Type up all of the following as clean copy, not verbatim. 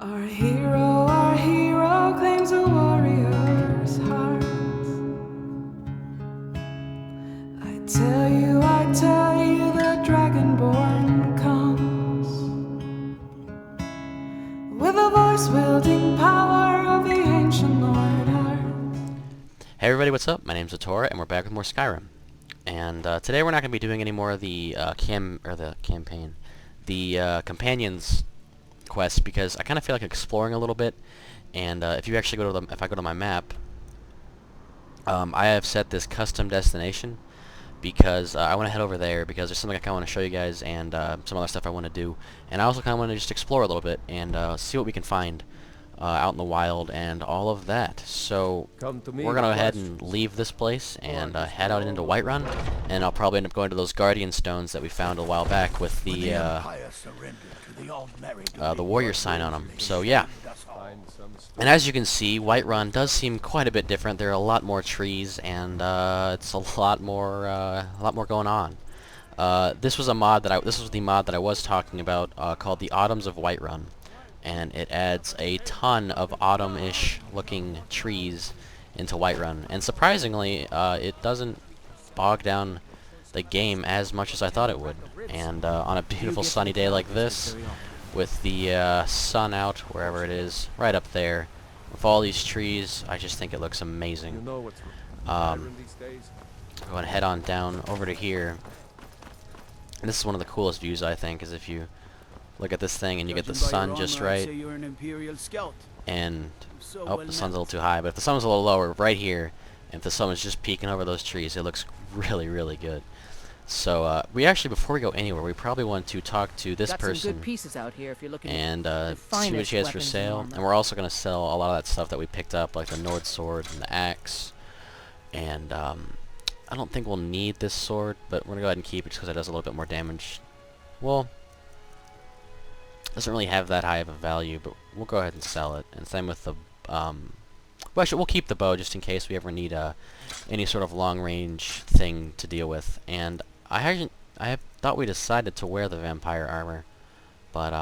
Our hero claims a warrior's heart. I tell you, the Dragonborn comes with a voice wielding power of the ancient Lord Earth. Hey everybody, what's up? My name's Etooraa, and we're back with more Skyrim. And today we're not going to be doing any more of the companions quest because I kind of feel like exploring a little bit. And if you actually go to if I go to my map, I have set this custom destination because I want to head over there because there's something I kind of want to show you guys and some other stuff I want to do. And I also kind of want to just explore a little bit and see what we can find out in the wild and all of that. So we're gonna go ahead and leave this place and head out into Whiterun, and I'll probably end up going to those Guardian Stones that we found a while back with the warrior sign on them. So yeah. And as you can see, Whiterun does seem quite a bit different. There are a lot more trees, and it's a lot more going on. This was the mod that I was talking about called the Autumns of Whiterun. And it adds a ton of autumn-ish looking trees into Whiterun. And surprisingly, it doesn't bog down the game as much as I thought it would. And on a beautiful sunny day like this, with the sun out wherever it is, right up there, with all these trees, I just think it looks amazing. I'm going to head on down over to here. And this is one of the coolest views, I think, is if you look at this thing and you get the sun just right. And oh, the sun's a little too high, but if the sun was a little lower, right here, and if the sun was just peeking over those trees, it looks really, really good. So we actually, before we go anywhere, we probably want to talk to this person and see what she has for sale. And we're also going to sell a lot of that stuff that we picked up, like the Nord sword and the axe. And I don't think we'll need this sword, but we're going to go ahead and keep it just because it does a little bit more damage. Well, doesn't really have that high of a value, but we'll go ahead and sell it. And same with the well, actually, we'll keep the bow just in case we ever need any sort of long-range thing to deal with. And I thought we decided to wear the vampire armor, but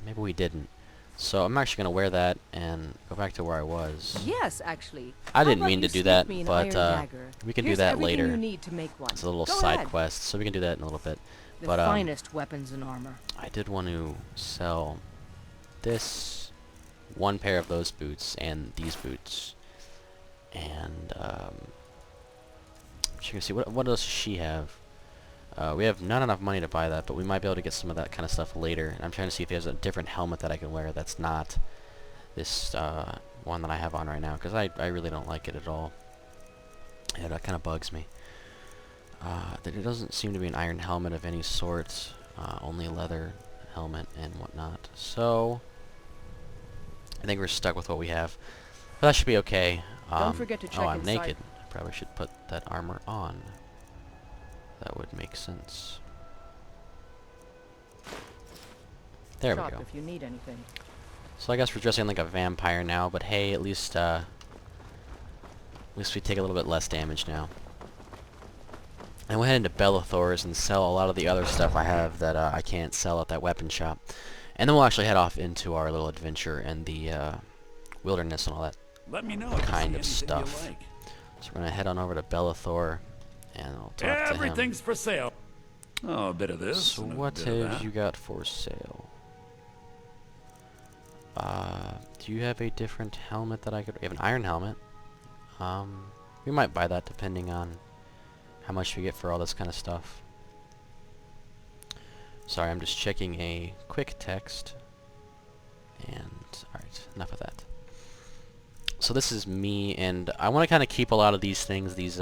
maybe we didn't. So I'm actually gonna wear that and go back to where I was. Yes, actually. I didn't mean to do that, but we can do that later. You need to make one. It's a little side quest, so we can do that in a little bit. The finest weapons and armor. I did want to sell this one pair of those boots and these boots, and you can see what else does she have. We have not enough money to buy that, but we might be able to get some of that kind of stuff later. And I'm trying to see if there's a different helmet that I can wear that's not this one that I have on right now, because I really don't like it at all. Yeah, that kind of bugs me. There doesn't seem to be an iron helmet of any sort, only a leather helmet and whatnot. So I think we're stuck with what we have, but that should be okay. Don't forget to check oh, I'm inside. naked. I probably should put that armor on. That would make sense. There we go. If you need anything. So I guess we're dressing like a vampire now, but hey, at least we take a little bit less damage now. And we'll head into Belethor's and sell a lot of the other stuff I have that I can't sell at that weapon shop. And then we'll actually head off into our little adventure in the wilderness and all that kind of stuff. So we're going to head on over to Belethor and I'll talk to him. Everything's for sale. Oh, a bit of this. So what have you got for sale? Do you have a different helmet that I could... You have an iron helmet. We might buy that depending on how much we get for all this kind of stuff. Sorry, I'm just checking a quick text. And, alright, enough of that. So this is me, and I want to kind of keep a lot of these things, these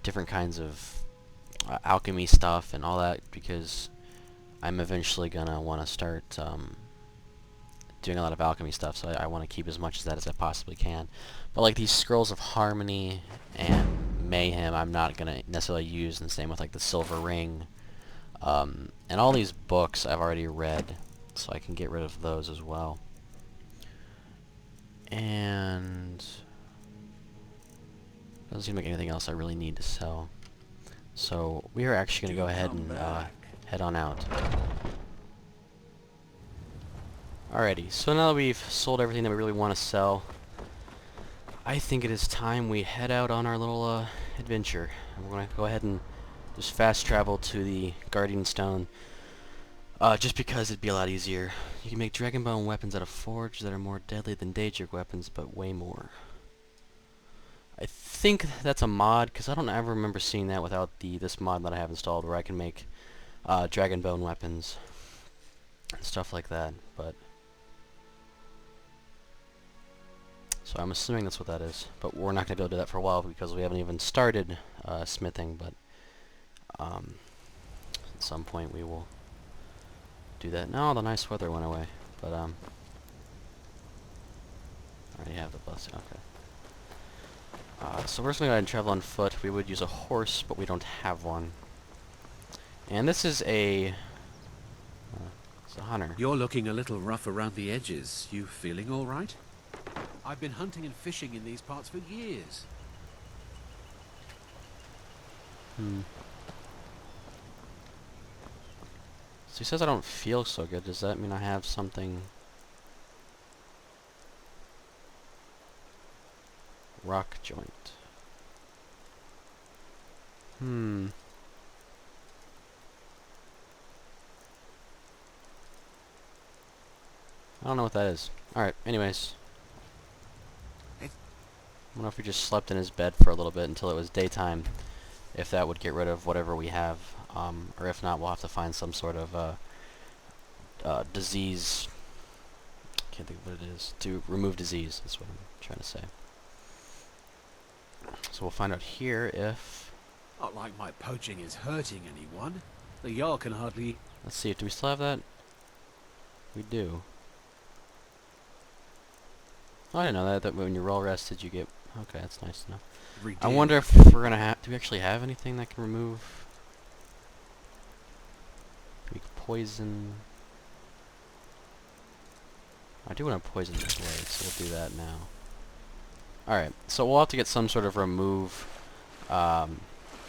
different kinds of alchemy stuff and all that, because I'm eventually going to want to start doing a lot of alchemy stuff, so I want to keep as much of that as I possibly can. But like these scrolls of harmony and mayhem, I'm not going to necessarily use, and same with like the silver ring. And all these books I've already read, so I can get rid of those as well. And doesn't seem like anything else I really need to sell. So we are actually going to go ahead and head on out. Alrighty, so now that we've sold everything that we really want to sell, I think it is time we head out on our little adventure. We're going to go ahead and just fast travel to the Guardian Stone, just because it'd be a lot easier. You can make Dragonbone weapons out of forge that are more deadly than Daedric weapons, but way more. I think that's a mod, because I don't ever remember seeing that without this mod that I have installed, where I can make Dragonbone weapons and stuff like that. But so I'm assuming that's what that is, but we're not going to go do that for a while because we haven't even started smithing, but at some point we will do that. No, the nice weather went away, but I already have the bus. Okay. So we're just going to go ahead and travel on foot. We would use a horse, but we don't have one. And this is it's a hunter. You're looking a little rough around the edges. You feeling all right? I've been hunting and fishing in these parts for years. So he says I don't feel so good. Does that mean I have something? Rock joint. I don't know what that is. Alright, anyways. I wonder if we just slept in his bed for a little bit until it was daytime. If that would get rid of whatever we have. Or if not, we'll have to find some sort of disease. Can't think of what it is. To remove disease, that's what I'm trying to say. So we'll find out here if... Not like my poaching is hurting anyone. The Jarl can hardly... Let's see, do we still have that? We do. Oh, I didn't know that when you roll rested you get... Okay, that's nice to know. I wonder if we're gonna have... Do we actually have anything that can remove... Weak poison... I do want to poison this blade, so we'll do that now. Alright, so we'll have to get some sort of remove... well,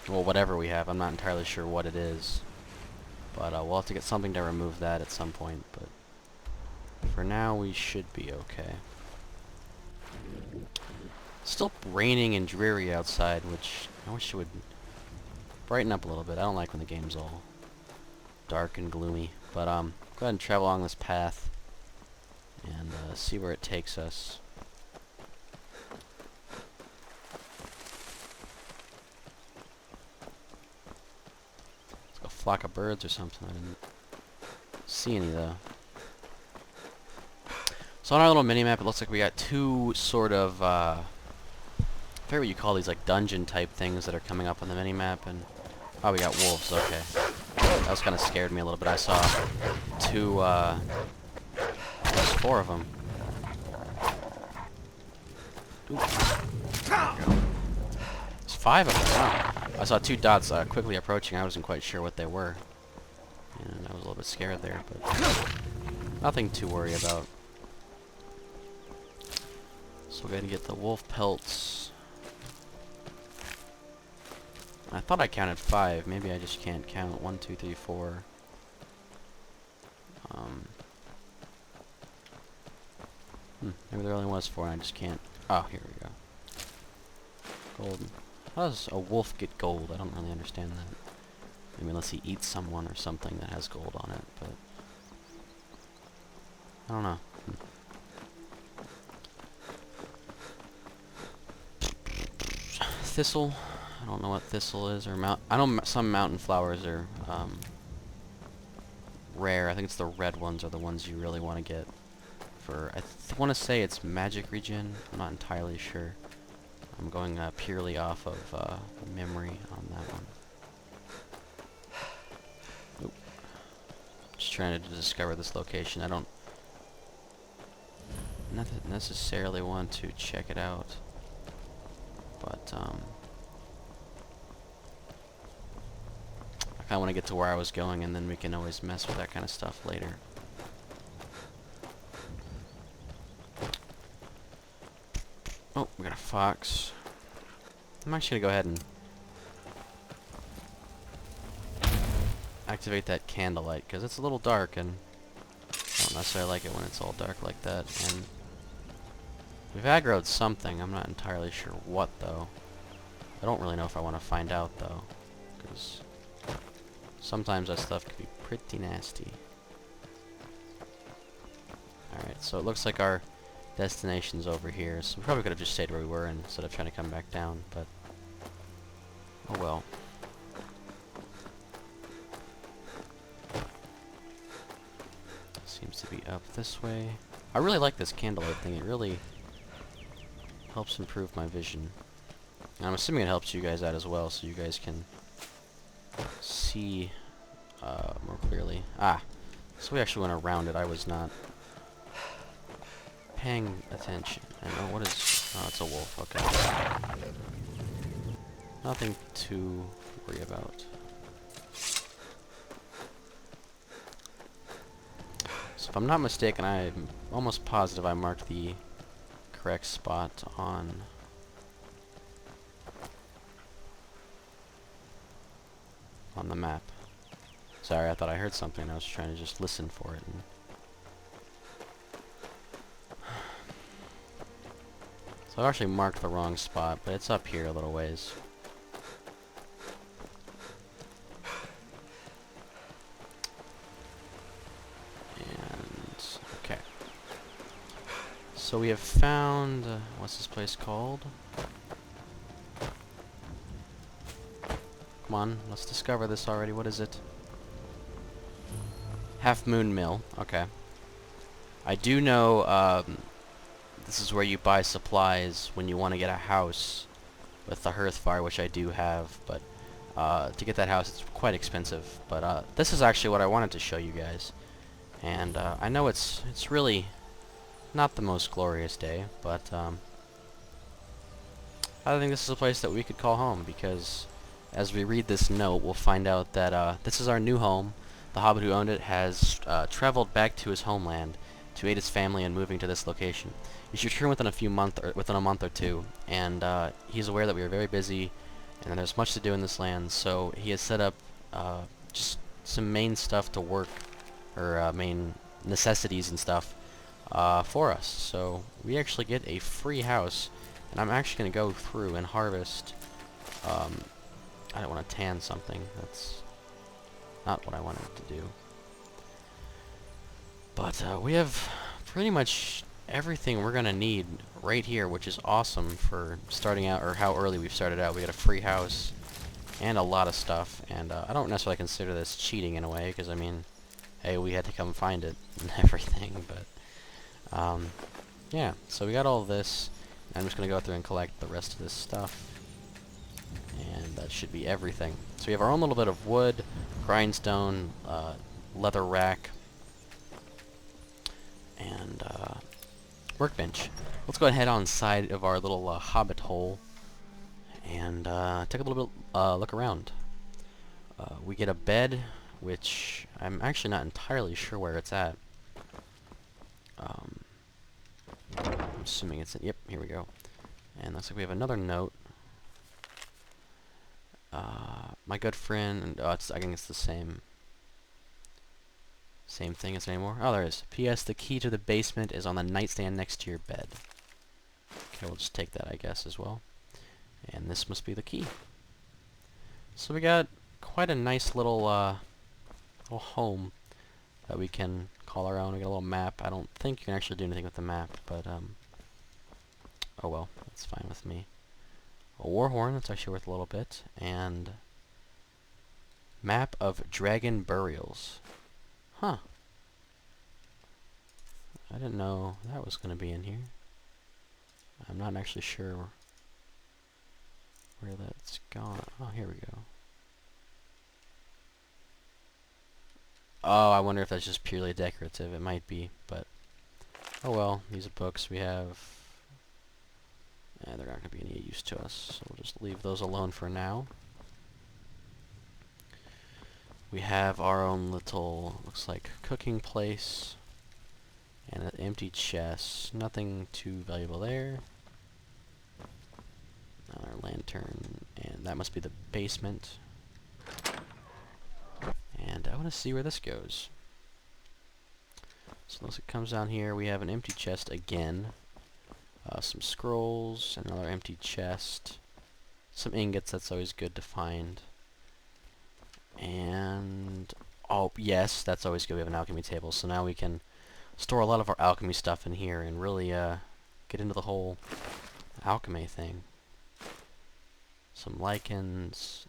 whatever we have. I'm not entirely sure what it is. But we'll have to get something to remove that at some point. But for now, we should be okay. Still raining and dreary outside, which I wish it would brighten up a little bit. I don't like when the game's all dark and gloomy. But go ahead and travel along this path and see where it takes us. It's like a flock of birds or something. I didn't see any though. So on our little mini-map, it looks like we got two sort of, I forget what you call these, like dungeon type things that are coming up on the mini-map, and oh, we got wolves. Okay, that was kind of scared me a little bit. I saw two, there's 4 of them. Ooh. There's 5 of them. Wow. I saw 2 dots quickly approaching. I wasn't quite sure what they were, and I was a little bit scared there, but nothing to worry about. So we're gonna get the wolf pelts. I thought I counted 5. Maybe I just can't count. 1, 2, 3, 4. Maybe there only was 4 and I just can't. Oh, here we go. Gold. How does a wolf get gold? I don't really understand that. Maybe unless he eats someone or something that has gold on it, but I don't know. Thistle. I don't know what thistle is, or I know some mountain flowers are rare. I think it's the red ones are the ones you really want to get for. I want to say it's magic regen. I'm not entirely sure. I'm going purely off of memory on that one. Nope. Just trying to discover this location. I don't necessarily want to check it out. But, I kind of want to get to where I was going, and then we can always mess with that kind of stuff later. Oh, we got a fox. I'm actually going to go ahead and activate that candlelight, because it's a little dark, and don't necessarily like it when it's all dark like that. And we've aggroed something. I'm not entirely sure what, though. I don't really know if I want to find out, though. Because sometimes that stuff can be pretty nasty. Alright, so it looks like our destination's over here. So we probably could have just stayed where we were instead of trying to come back down, but oh well. Seems to be up this way. I really like this candlelight thing. It really helps improve my vision. And I'm assuming it helps you guys out as well, so you guys can see more clearly. Ah, so we actually went around it. I was not paying attention. I know what is... Oh, it's a wolf. Okay. Nothing to worry about. So if I'm not mistaken, I'm almost positive I marked the correct spot on the map. Sorry, I thought I heard something. I was trying to just listen for it. And so I've actually marked the wrong spot, but it's up here a little ways. And okay. So we have found what's this place called? Come on, let's discover this already. What is it? Half Moon Mill. Okay. I do know this is where you buy supplies when you want to get a house with the hearth fire, which I do have, but to get that house it's quite expensive. But this is actually what I wanted to show you guys. And I know it's really not the most glorious day, but I think this is a place that we could call home, because as we read this note, we'll find out that this is our new home. The Hobbit who owned it has traveled back to his homeland to aid his family in moving to this location. He should return within a month or two, and he's aware that we are very busy and that there's much to do in this land. So he has set up just some main stuff to work, or main necessities and stuff for us. So we actually get a free house, and I'm actually going to go through and harvest. I don't want to tan something. That's not what I wanted to do. But we have pretty much everything we're going to need right here, which is awesome for starting out, or how early we've started out. We got a free house and a lot of stuff, and I don't necessarily consider this cheating in a way, because I mean, hey, we had to come find it and everything, but yeah, so we got all this. I'm just going to go through and collect the rest of this stuff. And that should be everything. So we have our own little bit of wood, grindstone, leather rack, and workbench. Let's go ahead on side of our little Hobbit hole and take a little bit look around. We get a bed, which I'm actually not entirely sure where it's at. I'm assuming it's in, yep, here we go. And looks like we have another note. My good friend, and I think it's the same thing as anymore. Oh, there is. P.S. The key to the basement is on the nightstand next to your bed. Okay, we'll just take that, I guess, as well. And this must be the key. So we got quite a nice little little home that we can call our own. We got a little map. I don't think you can actually do anything with the map, but oh well, that's fine with me. A war horn, that's actually worth a little bit, and map of dragon burials. Huh. I didn't know that was going to be in here. I'm not actually sure where that's gone. Oh, here we go. Oh, I wonder if that's just purely decorative. It might be, but oh well. These are books we have. They're not going to be any use to us, so we'll just leave those alone for now. We have our own little, looks like, cooking place, and an empty chest. Nothing too valuable there. Our lantern, and that must be the basement. And I want to see where this goes. So So once it comes down here, we have an empty chest again. Some scrolls, another empty chest. Some ingots, that's always good to find. And, oh yes, that's always good. We have an alchemy table, so now we can store a lot of our alchemy stuff in here and really get into the whole alchemy thing. Some lichens,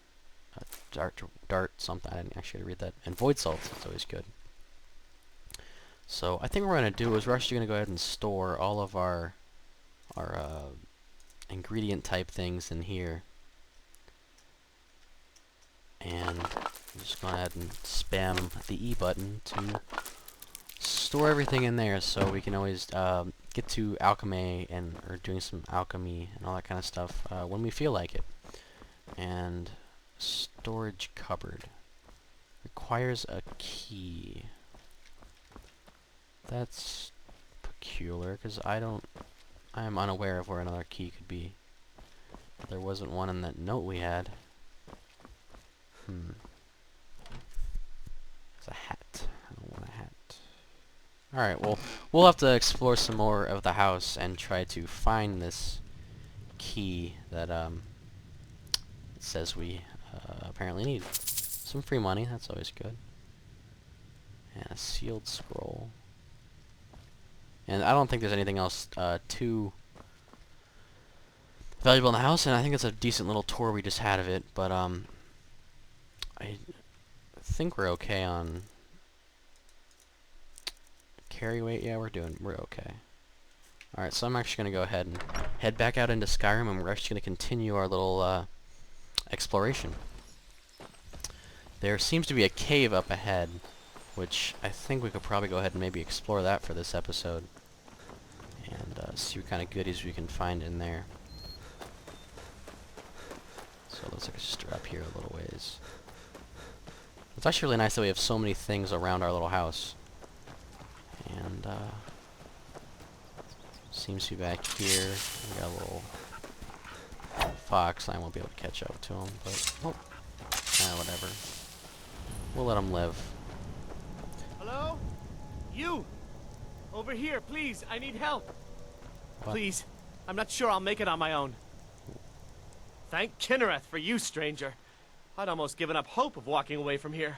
dart, something, I didn't actually read that, and void salts, that's always good. So I think what we're going to do is we're actually going to go ahead and store all of our ingredient type things in here. And I'm just going to go ahead and spam the E button to store everything in there so we can always get to alchemy or doing some alchemy and all that kind of stuff when we feel like it. And storage cupboard requires a key. That's peculiar because I am unaware of where another key could be. There wasn't one in that note we had. It's a hat. I don't want a hat. Alright, well, we'll have to explore some more of the house and try to find this key that it says we apparently need. Some free money, that's always good. And a sealed scroll. And I don't think there's anything else too valuable in the house, and I think it's a decent little tour we just had of it, but I think we're okay on carry weight. Yeah, we're okay. Alright, so I'm actually going to go ahead and head back out into Skyrim, and we're actually going to continue our little exploration. There seems to be a cave up ahead, which I think we could probably go ahead and maybe explore that for this episode. And see what kind of goodies we can find in there. So it looks like it's just up here a little ways. It's actually really nice that we have so many things around our little house. And seems to be back here. We got a little fox. I won't be able to catch up to him, but whatever. We'll let him live. Hello? You! Over here, please. I need help. What? Please. I'm not sure I'll make it on my own. Thank Kinnereth for you, stranger. I'd almost given up hope of walking away from here.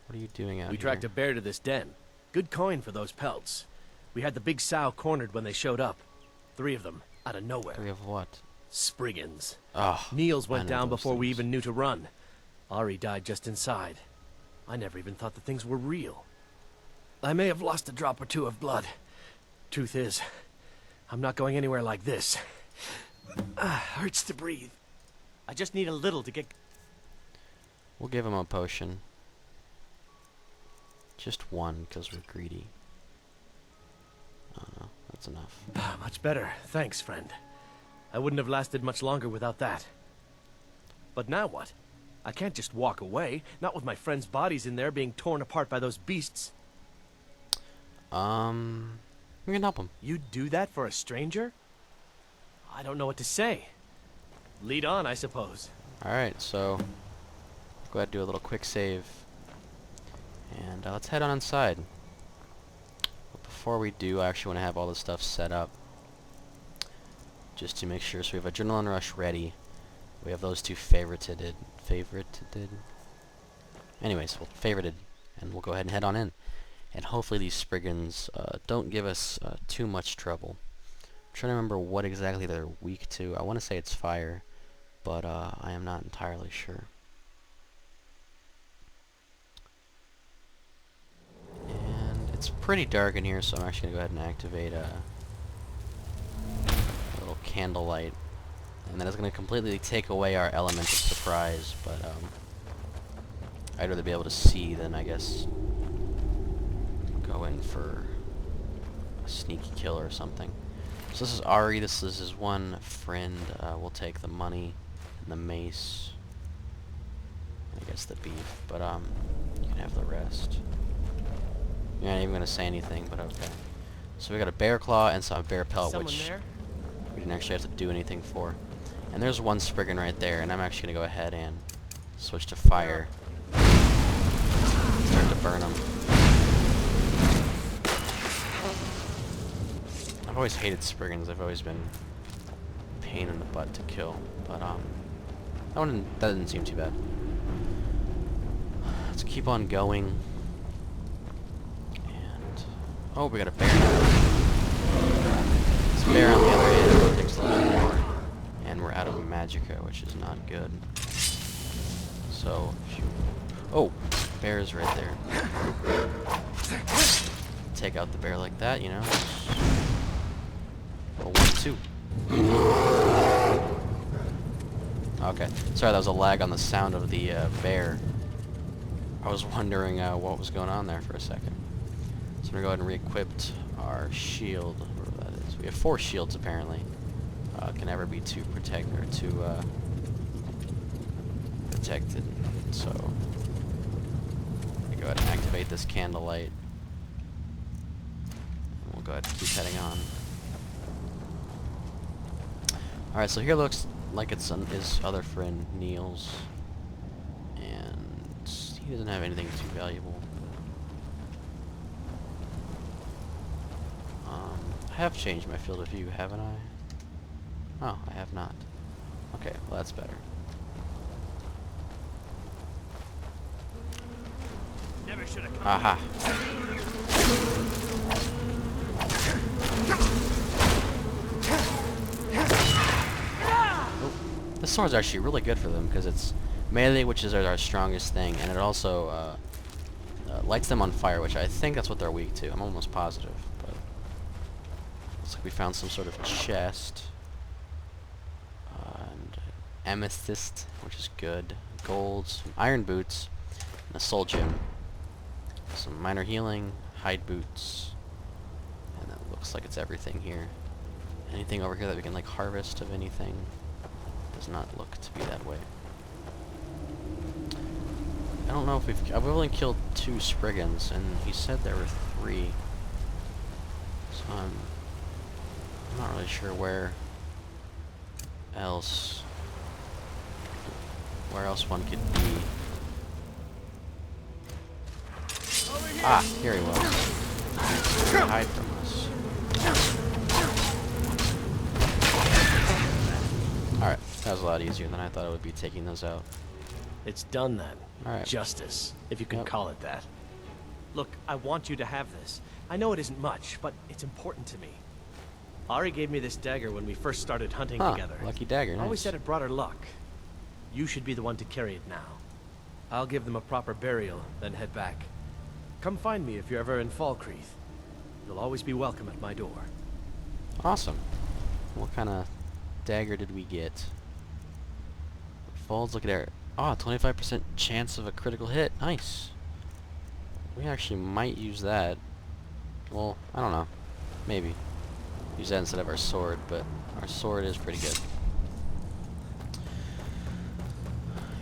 What are you doing out here? We tracked a bear to this den. Good coin for those pelts. We had the big sow cornered when they showed up. 3 of them, out of nowhere. 3 of what? Spriggans. Oh, Niels I went know down those before we things. even knew to run. Ari died just inside. I never even thought the things were real. I may have lost a drop or 2 of blood. Truth is, I'm not going anywhere like this. Hurts to breathe. I just need a little to get... We'll give him a potion. Just 1, because we're greedy. Oh, that's enough. Much better. Thanks, friend. I wouldn't have lasted much longer without that. But now what? I can't just walk away, not with my friends' bodies in there being torn apart by those beasts. We can help him. You'd do that for a stranger? I don't know what to say. Lead on, I suppose. Alright, so go ahead and do a little quick save. And let's head on inside. But before we do, I actually want to have all this stuff set up. Just to make sure. So we have Adrenaline Rush ready. We have those 2 favorited. Anyways, we'll favorited. And we'll go ahead and head on in. And hopefully these Spriggans don't give us too much trouble. I'm trying to remember what exactly they're weak to. I want to say it's fire, but I am not entirely sure. And it's pretty dark in here, so I'm actually going to go ahead and activate a little candlelight. And that is going to completely take away our element of surprise, but I'd rather be able to see than, I guess, go in for a sneaky kill or something. So this is Ari, this is his one friend. We'll take the money and the mace. And I guess the beef, but you can have the rest. You're not even gonna say anything, but okay. So we got a bear claw and some bear pelt, Someone which there? we didn't actually have to do anything for. And there's one Spriggan right there, and I'm actually gonna go ahead and switch to fire. Start to burn them. I've always hated Spriggans. They've always been a pain in the butt to kill. But that didn't seem too bad. Let's keep on going. And oh, we got a bear. This bear on the other end takes a little more, and we're out of magicka, which is not good. So, oh, bear's right there. Take out the bear like that, you know. Roll 1, 2. Okay, sorry, that was a lag on the sound of the bear. I was wondering what was going on there for a second. So I'm gonna go ahead and re-equip our shield, whatever that is. We have 4 shields apparently. Can never be too protected. So go ahead and activate this candlelight. And we'll go ahead and keep heading on. Alright, so here looks like it's his other friend Neil's, and he doesn't have anything too valuable. I have changed my field of view, haven't I? Oh, I have not. Okay, well that's better. Never should have come. Aha. Oh, this sword's actually really good for them because it's melee, which is our strongest thing, and it also lights them on fire, which I think that's what they're weak to. I'm almost positive, but looks like we found some sort of chest. And amethyst, which is good. Gold, some iron boots, and a soul gem. Some minor healing, hide boots, and that looks like it's everything here. Anything over here that we can like harvest of anything? Does not look to be that way. I don't know if I've only killed 2 Spriggans, and he said there were 3. So I'm not really sure where else one could be. Ah, here he was. Hide from us. Alright, that was a lot easier than I thought it would be taking those out. It's done then. Alright. Justice, if you can Yep. call it that. Look, I want you to have this. I know it isn't much, but it's important to me. Ari gave me this dagger when we first started hunting together. Lucky dagger, I always nice. said it brought her luck. You should be the one to carry it now. I'll give them a proper burial, then head back. Come find me if you're ever in Falkreath. You'll always be welcome at my door. Awesome. What kind of dagger did we get? Folds, look at there. Ah, 25% chance of a critical hit. Nice. We actually might use that. Well, I don't know. Maybe. Use that instead of our sword, but our sword is pretty good.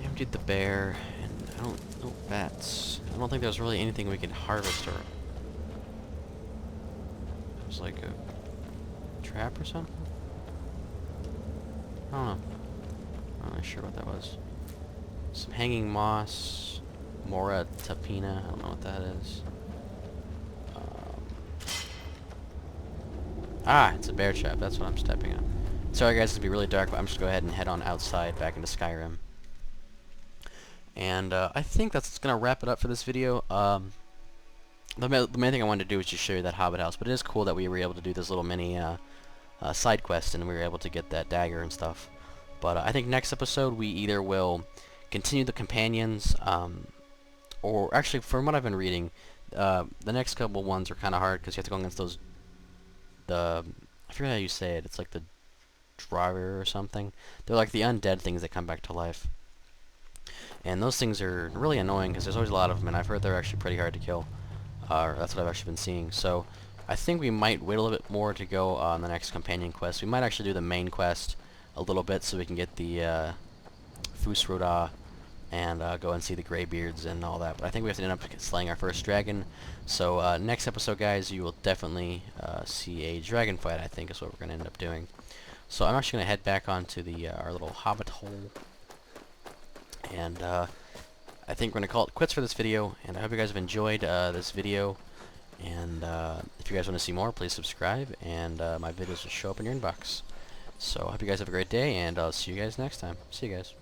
Emptied the bear, and I don't... Oh, bats. I don't think there's really anything we could harvest or... It was like a trap or something? I don't know. I'm not really sure what that was. Some hanging moss. Mora tapina. I don't know what that is. Ah, it's a bear trap. That's what I'm stepping on. Sorry guys, it's gonna be really dark, but I'm just gonna go ahead and head on outside back into Skyrim. And I think that's gonna wrap it up for this video. The main thing I wanted to do was just show you that Hobbit house, but it is cool that we were able to do this little mini side quest, and we were able to get that dagger and stuff. But I think next episode we either will continue the companions, or actually, from what I've been reading, the next couple ones are kind of hard because you have to go against those. I forget how you say it. It's like the driver or something. They're like the undead things that come back to life. And those things are really annoying because there's always a lot of them, and I've heard they're actually pretty hard to kill. That's what I've actually been seeing. So I think we might wait a little bit more to go on the next companion quest. We might actually do the main quest a little bit so we can get the Fusroda and go and see the Greybeards and all that. But I think we have to end up slaying our first dragon. So next episode, guys, you will definitely see a dragon fight, I think is what we're going to end up doing. So I'm actually going to head back onto the our little Hobbit Hole. And I think we're going to call it quits for this video. And I hope you guys have enjoyed this video. And if you guys want to see more, please subscribe, and my videos will show up in your inbox. So I hope you guys have a great day, and I'll see you guys next time. See you guys.